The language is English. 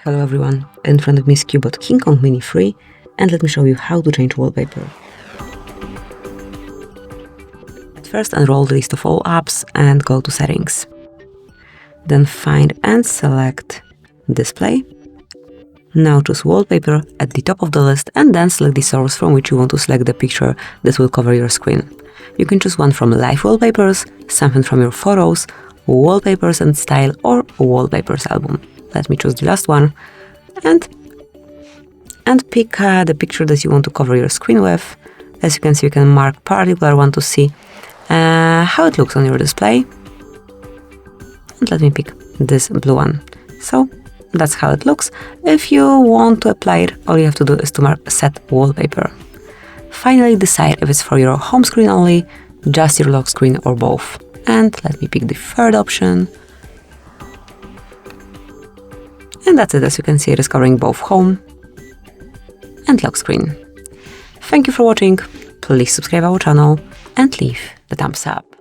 Hello everyone, in front of me is CUBOT KingKong Mini 3 and let me show you how to change wallpaper. First unroll the list of all apps and go to settings. Then find and select display. Now choose wallpaper at the top of the list and then select the source from which you want to select the picture that will cover your screen. You can choose one from live wallpapers, something from your photos, wallpapers and style, or wallpapers album. Let me choose the last one and pick the picture that you want to cover your screen with. As you can see, you can mark particular one to see how it looks on your display. And let me pick this blue one. So that's how it looks. If you want to apply it, all you have to do is to mark set wallpaper. Finally, decide if it's for your home screen only, just your lock screen, or both. And let me pick the third option. And that's it. As you can see, it is covering both home and lock screen. Thank you for watching. Please subscribe our channel and leave the thumbs up.